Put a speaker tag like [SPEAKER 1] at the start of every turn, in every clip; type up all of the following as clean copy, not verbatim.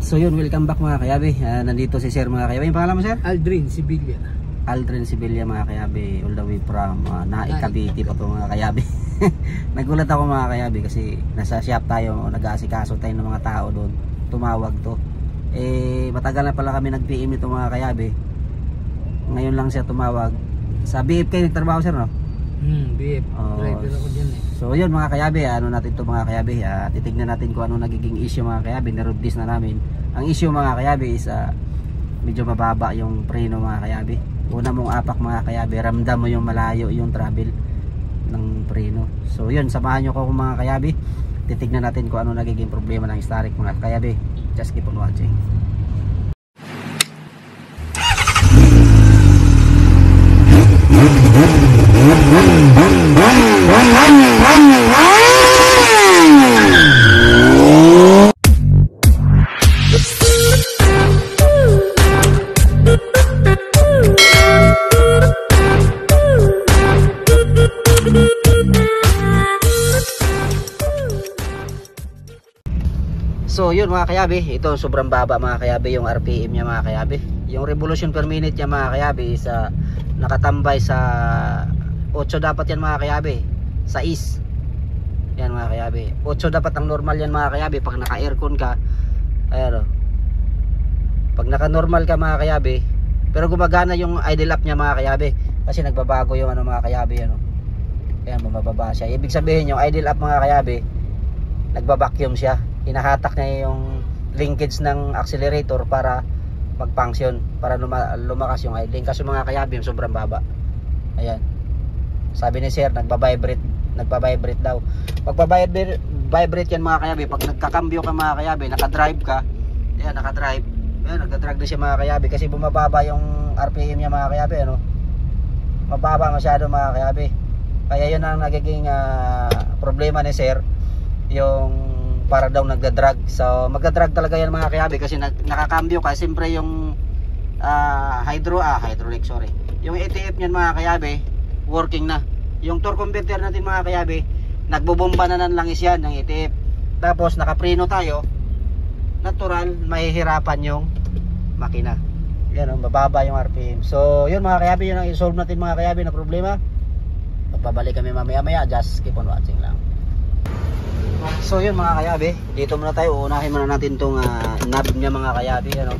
[SPEAKER 1] So yun, welcome back mga kayabi. Nandito si Sir mga kayabi. Yung pangalan mo, Sir?
[SPEAKER 2] Aldrin Sibilia.
[SPEAKER 1] Aldrin Sibilia mga kayabi. All the way from Naik, Cavite pa to mga kayabi. Nagulat ako mga kayabi kasi nasa shop tayo, nag-aasikaso tayo ng mga tao doon. Tumawag to. Matagal na pala kami nag-PM nito mga kayabi. Ngayon lang siya tumawag. Sa BF kayo nagtrabaho, Sir, no?
[SPEAKER 2] BF. Driver ako dyan eh.
[SPEAKER 1] So yun mga kayabi, ano natin to mga kayabi, titignan natin kung ano nagiging issue mga kayabi. Nirobdis na namin. Ang issue mga kayabi is medyo mababa yung preno mga kayabi. Una mong apak mga kayabi, ramdam mo yung malayo yung travel ng preno. So yun, samahan nyo ko mga kayabi. Titignan natin kung ano nagiging problema ng Starrec mga kayabi. Just keep on watching. So yun mga kayabi, ito sobrang baba mga kayabi yung RPM niya mga kayabi. Yung revolution per minute niya mga kayabi is nakatambay sa 8 dapat yan mga kayabi. Sa is. Yan mga kayabi. 8 dapat ang normal yan mga kayabi pag naka aircon ka. Ayan o. Pag naka normal ka mga kayabi, pero gumagana yung idle up niya mga kayabi. Kasi nagbabago yung ano mga kayabi ano. Ayan, bumababa siya. Ibig sabihin yung idle up mga kayabi, nagba-vacuum siya. Hinahatak niya yung linkage ng accelerator para mag-function, para lumakas yung idling. Kasi mga kayabi yung sobrang baba. Ayan. Sabi ni Sir, nagba-vibrate daw. Pag-vibrate yan mga kayabi, pag nagkakambyo ka mga kayabi, nakadrive ka, ayan, nakadrive, ayan, nagdadrag na siya mga kayabi kasi bumababa yung RPM niya mga kayabi, ano? Mababa masyado mga kayabi. Kaya yun ang nagiging problema ni Sir, yung para daw nagdadrag. So magdadrag talaga yan mga kayabi kasi nakakambyo ka. Siyempre yung hydraulic, sorry. Yung ATF niyan mga kayabi, working na. Yung torque converter natin mga kayabi, nagbobomba na ng langis yan ng ATF. Tapos nakapreno tayo, natural, mahihirapan yung makina. Yan, mababa yung RPM. So yun mga kayabi, yun ang isolve natin mga kayabi na problema. Magpabalik kami mamaya, just keep on watching lang. So yun mga kayabi, dito muna tayo, uunahin muna natin tong knob niya mga kayabi, ano.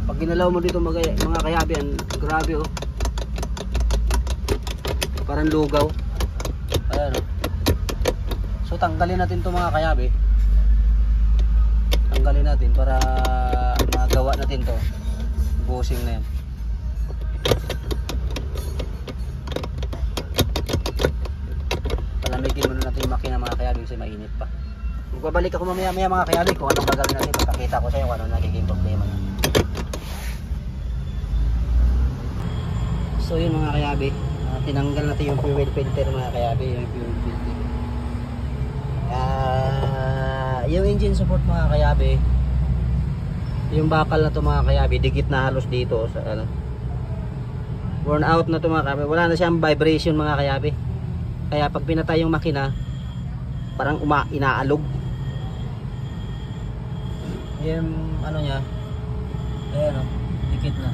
[SPEAKER 1] Pag ginalaw mo dito mga kayabi, grabe oh. Parang lugaw. Ayan oh. So tanggalin natin to mga kayabi. Tanggalin natin para magawa natin to. Bushing na yan. Palamigin muna natin yung makina mga kayabi kasi mainit pa. Magbabalik ako mamaya mga kayabi kung anong gagawin natin. Pagkakita ko sa iyo kung anong nagiging problema niya. So yun mga kayabi, tinanggal natin yung fuel filter mga kayabi, yung fuel filter. Yung engine support mga kayabi, yung bakal na to mga kayabi, dikit na halos dito sa ano. Worn out na to mga kayabi, wala na siyang vibration mga kayabi. Kaya pag pinatay yung makina, parang inaalog. Yung ano niya, ayan o, dikit na.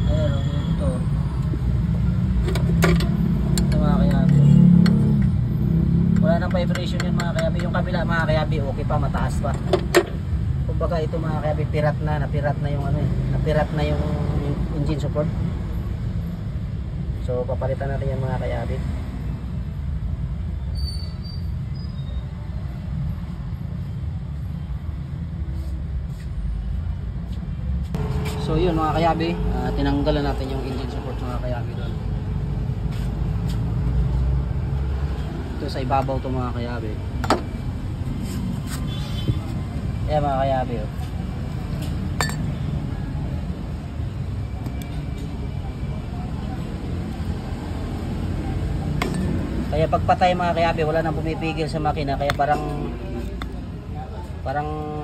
[SPEAKER 1] Ayan o, ito. Ito mga kayabi. Wala nang vibration yun mga kayabi. Yung kabila mga kayabi, okay pa, mataas pa. Kumbaga ito mga kayabi, napirat na yung ano eh. Napirat na yung engine support. So papalitan natin yan mga kayabi. So yun mga kayabi, tinanggalan natin yung engine support mga kayabi doon. Ito sa ibabaw to mga kayabi. Ayan mga kayabi oh. Kaya pagpatay mga kayabi, wala nang pumipigil sa makina. Kaya parang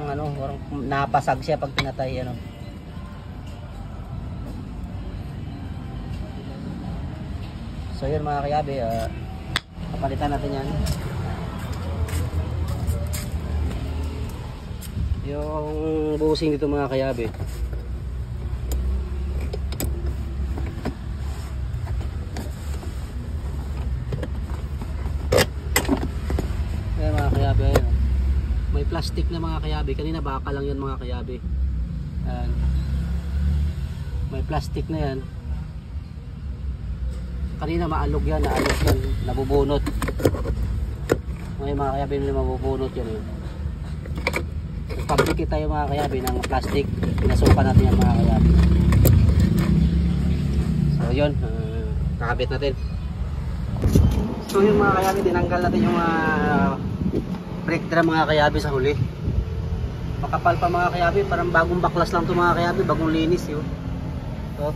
[SPEAKER 1] ano, parang napasag siya pag pinatay ano. So yun mga kayabi, papalitan natin yan. Yung busing dito mga kayabe. Ayan mga kayabe, ayan. May plastic na mga kayabe. Kanina baka lang yan mga kayabe. Ayan. May plastic na yan. Kanina maalog yan, nabubunot. Ngayon mga kayabe, hindi mabubunot yan. Pagdikit tayo mga kayabe ng plastic, pinasukan natin yan mga kayabe. So yun, kakabit natin. So yun mga kayabe, tinanggal natin yung brake drum mga kayabe sa huli. Makapal pa mga kayabe, parang bagong baklas lang to mga kayabe, bagong linis yun. So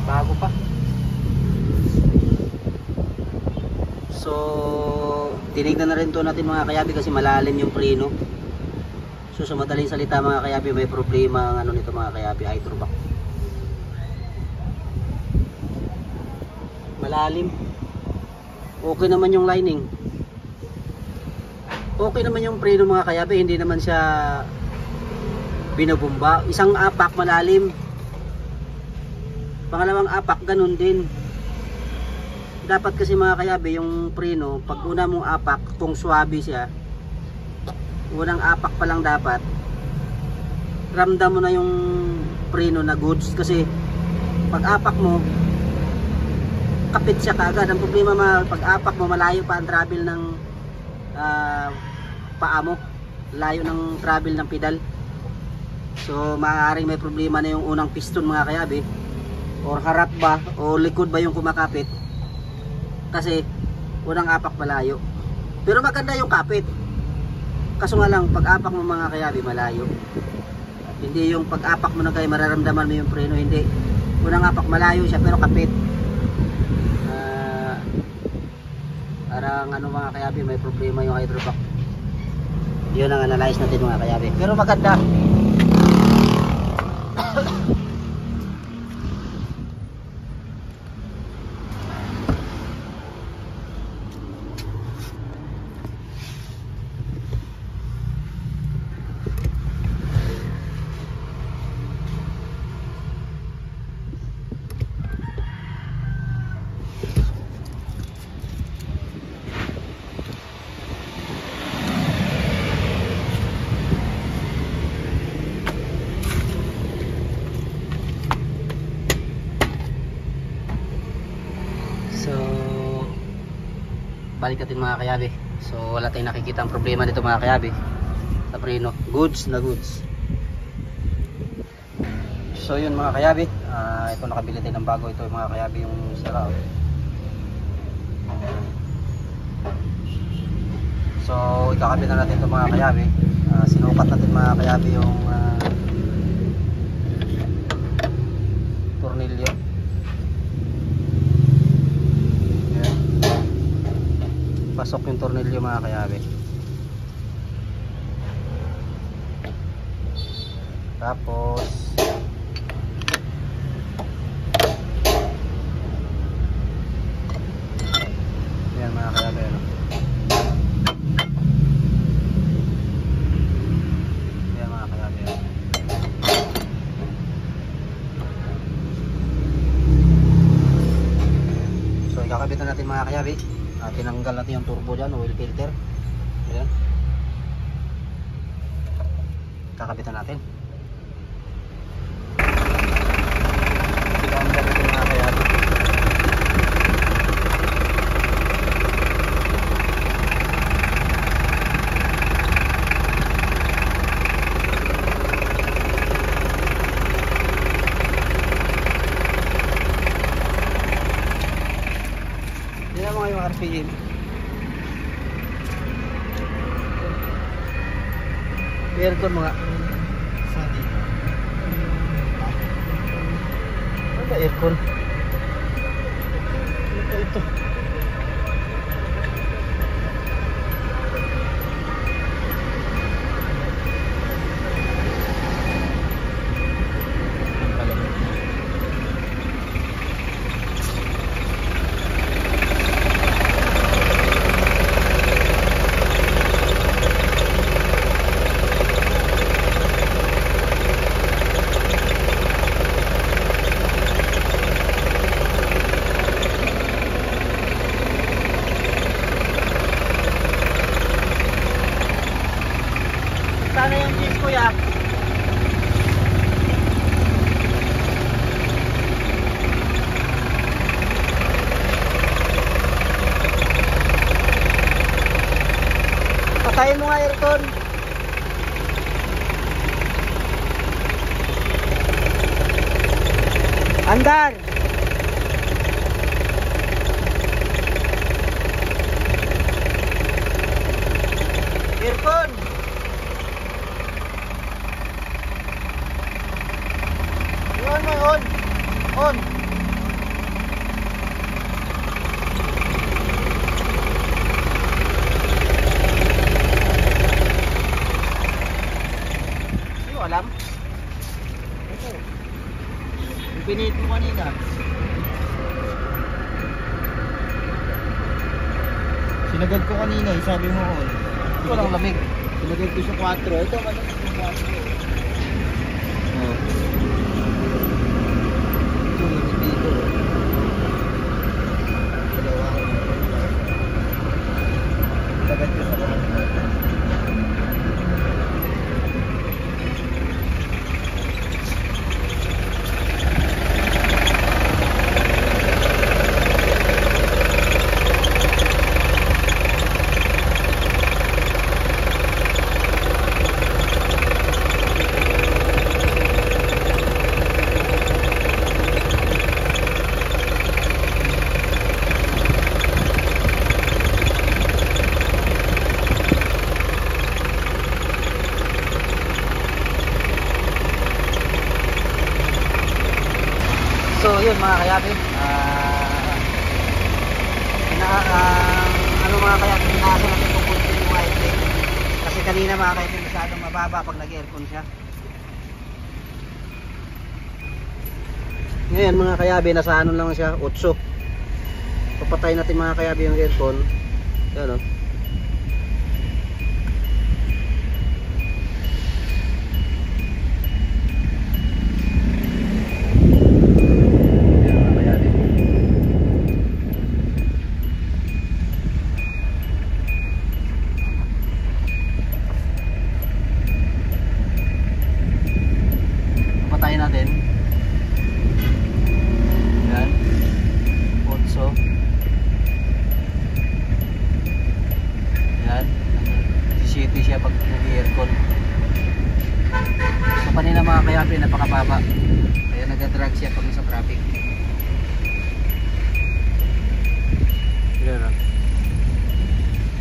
[SPEAKER 1] bago pa. So tinignan na rin to natin mga kayabe kasi malalim yung preno. So sa madaling salita mga kayabe, may problema ang ano nito mga kayabe, hydrovac. Malalim. Okay naman yung lining. Okay naman yung preno mga kayabe, hindi naman siya binubumba. Isang apak malalim. Pangalawang apak ganun din. Dapat kasi mga kayabe yung preno, pag una mong apak, kung swabe siya, unang apak pa lang dapat, ramdam mo na yung preno na goods. Kasi pag apak mo, kapit siya kaagad. Ang problema pag apak mo, malayo pa ang travel ng paa mo, layo ng travel ng pedal. So maaaring may problema na yung unang piston mga kayabe, or harap ba o likod ba yung kumakapit kasi unang apak malayo. Pero maganda yung kapit, kaso nga lang pag apak mo mga kayabe malayo. Hindi yung pag apak mo na kayo mararamdaman mo yung preno, hindi. Unang apak malayo siya pero kapit. Parang ano mga kayabe, may problema yung hydrovac. Yun ang analyze natin mga kayabe, pero maganda. Balik natin mga kayabe. So wala tayong nakikita ang problema dito mga kayabe sa preno, goods na goods. So yun mga kayabe, ito nakabili tayo ng bago. Ito mga kayabe yung sira. So ikakabit na natin ito mga kayabe. Sinukat natin mga kayabe yung tornilyo. Pasok yung tornilyo mga kayabe. Tapos yan mga kayabe, no? Yan mga kayabe. So ikakabit na natin mga kayabe. Tinanggal natin yung turbo dyan, oil filter. Ayan. Kakabitan natin. Tinanggal natin mga kayabe. Tingnan mo nga yung RPM. Aircon mga ano ba aircon? Ano ba ito? aircon. Andar. Aircon. Yun mo, on. On. Hindi mo alam? Ito. Pinit mo kanina.
[SPEAKER 3] Sinagad ko kanina eh, sabi mo on.
[SPEAKER 1] Walang lamig.
[SPEAKER 3] Sinagad ko sa 4. Ito, ano sa 4? Oh. Ito, lamig dito. Dalawa. Sinagad ko sa 4.
[SPEAKER 1] So yun mga kayabi, ano mga kayabi, inaasa natin kung kunti yung white light. Kasi kanina mga kayabi masyadong mababa pag nag-aircon siya. Ngayon mga kayabi, nasa ano lang siya, 8. Papatay natin mga kayabi yung aircon. Yan o. Patayin natin. Yan. 8. Yan. City siya pag nag-aircon. So kanina mga kayabi, napakababa. Kaya nag-drag siya pag sa traffic. Yan o.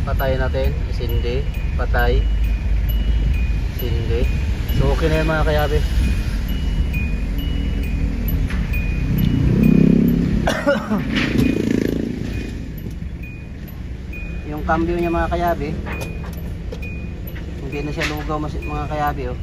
[SPEAKER 1] Patayin natin. Sindi. Patay. Sindi. So okay na yan mga kayabi. Yung cambio niya mga kayabi, hindi na siya lugaw mga kayabi oh.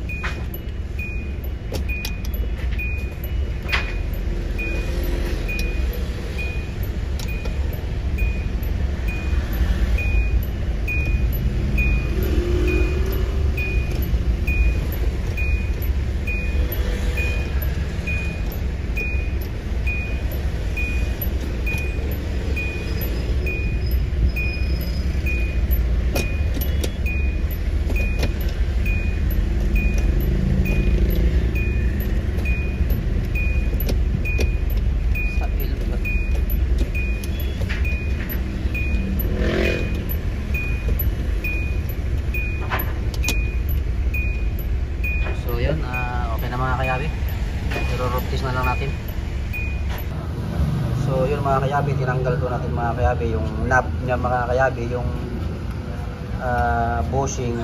[SPEAKER 1] So yun, okay na mga kayabi. I-rotate na lang natin. So yun mga kayabi, tinanggal ko natin mga kayabi yung knob niya mga kayabi, yung bushing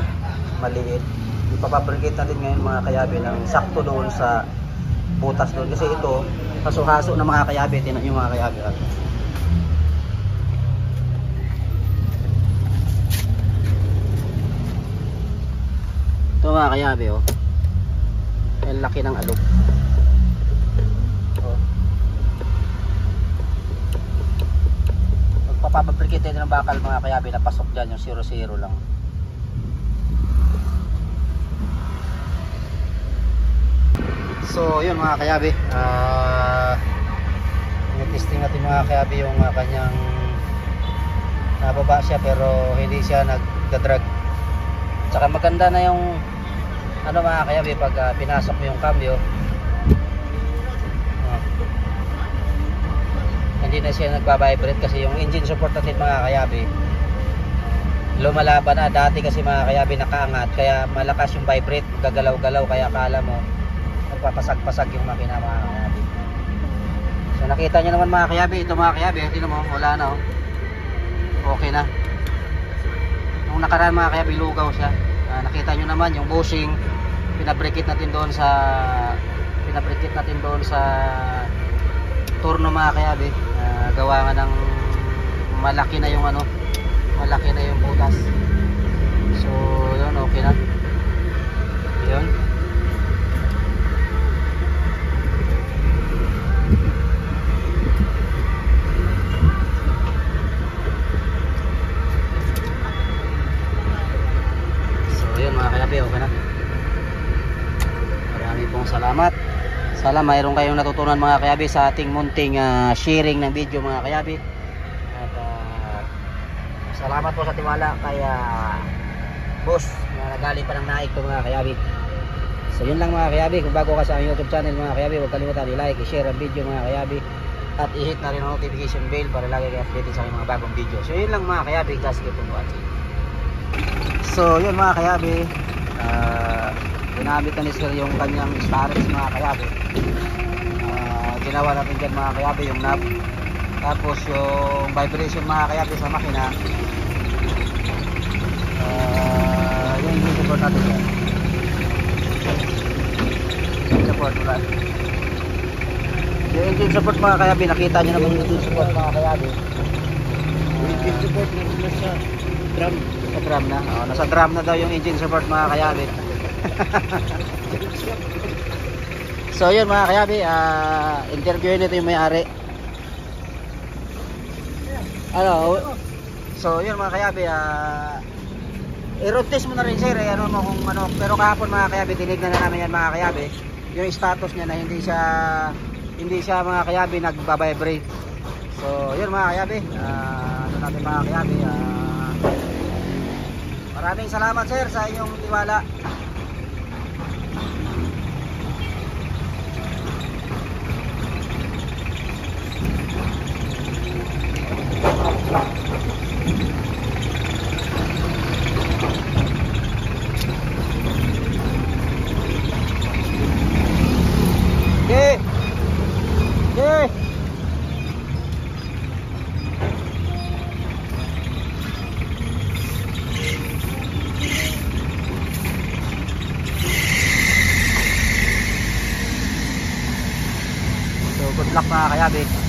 [SPEAKER 1] maliit. Ipapabricate natin ngayon mga kayabi ng sakto doon sa butas doon. Kasi ito, haso-haso na mga kayabi, tinan nyo mga kayabi. Ito mga kayabi oh. Ang laki ng alog. Oh. Magpapabricate natin ng bakal mga kayabi na pasok dyan yung 0-0 lang. So yun mga kayabi, testing natin mga kayabi yung kanyang nababa siya pero hindi siya nagdadrag. Tsaka maganda na yung ano mga kayabi pag pinasok mo yung cambio, hindi na siya nagbabibrate kasi yung engine support natin mga kayabi lumalaban na. Dati kasi mga kayabi nakaangat, kaya malakas yung vibrate, gagalaw-galaw, kaya akala mo nagpapasag-pasag yung makina mga kayabi. So nakita nyo naman mga kayabi, ito mga kayabi, tingnan mo, wala na oh. Okay na. Nung nakaraan mga kayabi, lugaw siya. Nakita nyo naman yung bushing, pinabrikit natin doon sa turno mga kayabi. Gawa nga ng malaki na yung ano, malaki na yung butas. So yun, okay na yun. Mga kayabi, okay na. Marami pong salamat. Sana mayroon kayong natutunan mga kayabi sa ating munting sharing ng video mga kayabi. At salamat po sa tiwala kay boss na nagaling pa ng naik to mga kayabi. So yun lang mga kayabi. Kung bago ka sa aming YouTube channel mga kayabi, huwag kalimutan i-like, i-share ang video mga kayabi, at i-hit na rin ang notification bell para lagi kayo updated sa aming mga bagong video. So yun lang mga kayabi, just keep on watching. So yun mga kayabi, ginamit na ni sir yung kanyang starts mga kayabi. Ginawa natin dyan mga kayabi yung knob, tapos yung vibration mga kayabi sa makina, yung engine support natin dyan. Support wala. Yung engine support mga kayabi, nakita nyo naman yung engine support mga kayabi.
[SPEAKER 3] Engine support na sa drum.
[SPEAKER 1] Sa drum na. Nasa drum na daw yung engine support mga kayabi. So yun mga kayabi, interview nito yung may-ari. So yun mga kayabi, i-road test mo na rin sir, ano mo kung ano. Pero kahapon mga kayabi, tinignan na namin yan mga kayabi, yung status niya na hindi siya mga kayabi nagbabibrate. So yun mga kayabi, ano natin mga kayabi, maraming salamat sir sa inyong tiwala. Okay. Okay. So good luck mga kayabi.